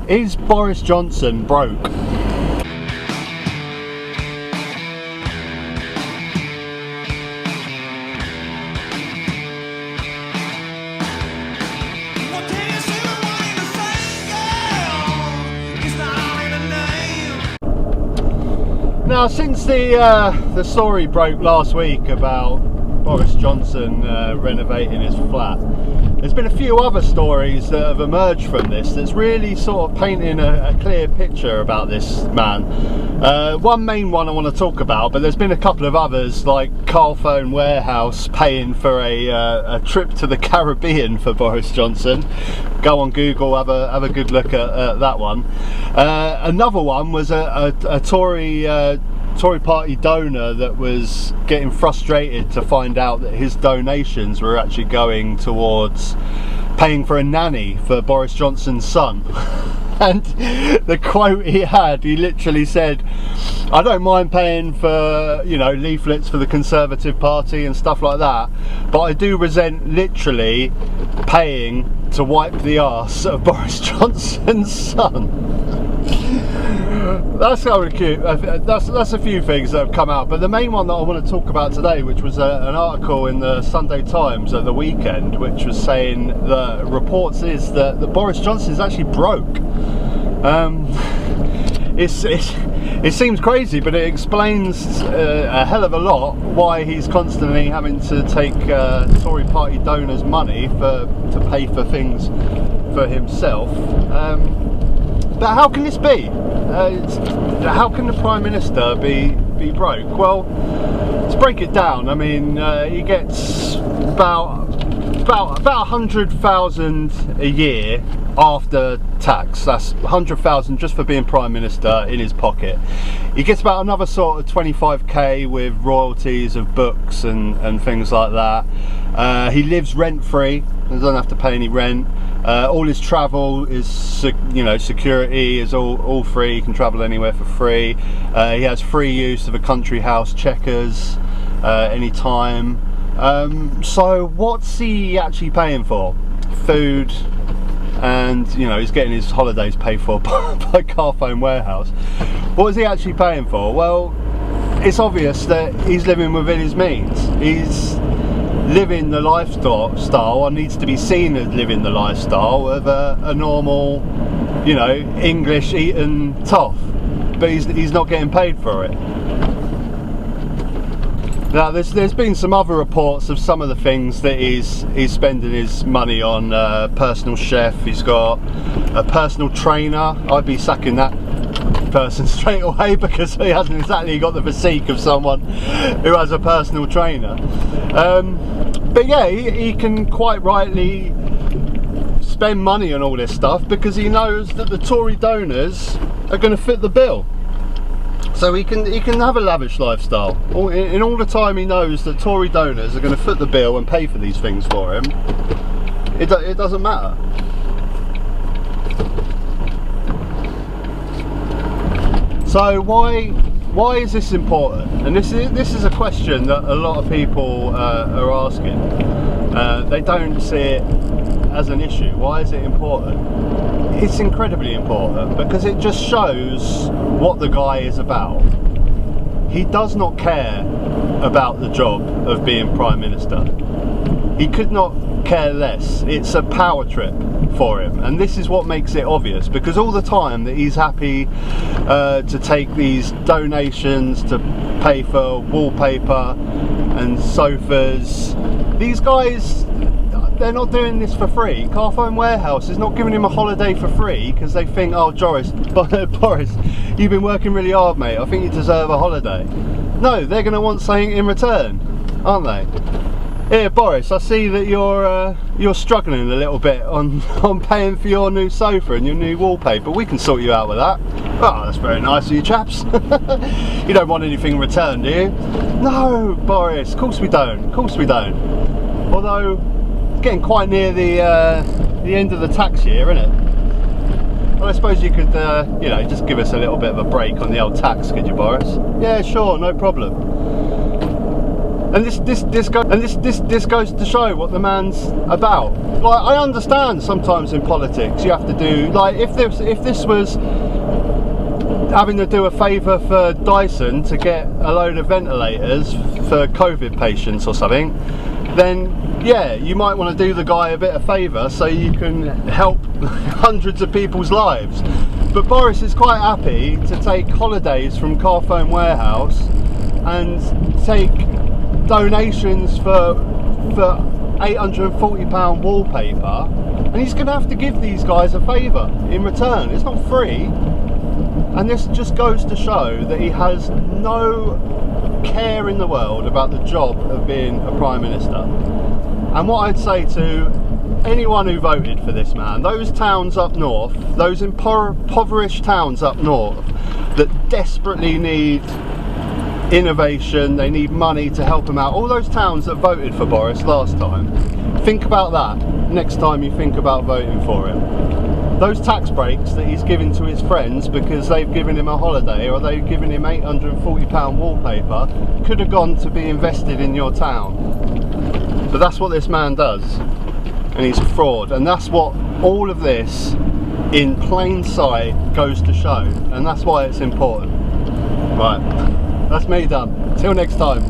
Is Boris Johnson broke? Now, since the story broke last week about Boris Johnson renovating his flat, there's been a few other stories that have emerged from this that's really sort of painting a clear picture about this man. One main one I want to talk about, but there's been a couple of others, like Carphone Warehouse paying for a trip to the Caribbean for Boris Johnson. Go on Google, have a good look at that one. Another one was a Tory party donor that was getting frustrated to find out that his donations were actually going towards paying for a nanny for Boris Johnson's son. And the quote he had, he literally said, "I don't mind paying for, you know, leaflets for the Conservative Party and stuff like that, but I do resent literally paying to wipe the arse of Boris Johnson's son." That's kind of cute. That's a few things that have come out, but the main one that I want to talk about today, which was an article in the Sunday Times at the weekend, which was saying the reports is that Boris Johnson is actually broke. It seems crazy, but it explains a hell of a lot why he's constantly having to take Tory party donors' money to pay for things for himself. But how can this be? How can the Prime Minister be broke? Well, to break it down, I mean, he gets about 100,000 a year after tax. That's 100,000 just for being Prime Minister in his pocket. He gets about another sort of 25k with royalties of books and things like that. He lives rent-free, he doesn't have to pay any rent. All his travel is, security is all free. He can travel anywhere for free. He has free use of a country house, Checkers, anytime. So what's he actually paying for? Food, and he's getting his holidays paid for by Carphone Warehouse. What is he actually paying for? Well, it's that he's living within his means. He's living the lifestyle, or needs to be seen as living the lifestyle of a normal, English eaten toff, but he's not getting paid for it. Now, there's been some other reports of some of the things that he's spending his money on. Personal chef, he's got a personal trainer. I'd be sacking that person straight away because he hasn't exactly got the physique of someone who has a personal trainer. But yeah, he can quite rightly spend money on all this stuff because he knows that the Tory donors are going to fit the bill. So he can have a lavish lifestyle. In all the time he knows that Tory donors are going to foot the bill and pay for these things for him, it doesn't matter. So why is this important? And this is a question that a lot of people are asking. They don't see it as an issue. Why is it important? It's incredibly important because it just shows what the guy is about. He does not care about the job of being Prime Minister. He could not care less. It's a power trip for him, and this is what makes it obvious, because all the time that he's happy to take these donations to pay for wallpaper and sofas, these guys, they're not doing this for free. Carphone Warehouse is not giving him a holiday for free because they think, oh, Boris, you've been working really hard, mate, I think you deserve a holiday. No, they're going to want something in return, aren't they? Here, Boris, I see that you're struggling a little bit on paying for your new sofa and your new wallpaper. We can sort you out with that. Oh, that's very nice of you chaps. You don't want anything in return, do you? No, Boris, of course we don't. Of course we don't. Although, it's getting quite near the end of the tax year, isn't it? Well, I suppose you could, just give us a little bit of a break on the old tax, could you, Boris? Yeah, sure, no problem. And this goes to show what the man's about. Like, I understand sometimes in politics you have to do, like, if this was having to do a favour for Dyson to get a load of ventilators for COVID patients or something, then yeah, you might want to do the guy a bit of favour so you can help hundreds of people's lives. But Boris is quite happy to take holidays from Carphone Warehouse and take donations for £840 wallpaper, and he's going to have to give these guys a favour in return. It's not free. And this just goes to show that he has no care in the world about the job of being a Prime Minister. And what I'd say to anyone who voted for this man, those towns up north, those impoverished towns up north that desperately need innovation, they need money to help them out, all those towns that voted for Boris last time, think about that next time you think about voting for him. Those tax breaks that he's giving to his friends because they've given him a holiday or they've given him £840 wallpaper could have gone to be invested in your town. But that's what this man does, and he's a fraud, and that's what all of this in plain sight goes to show, and that's why it's important. Right, that's me done. Till next time.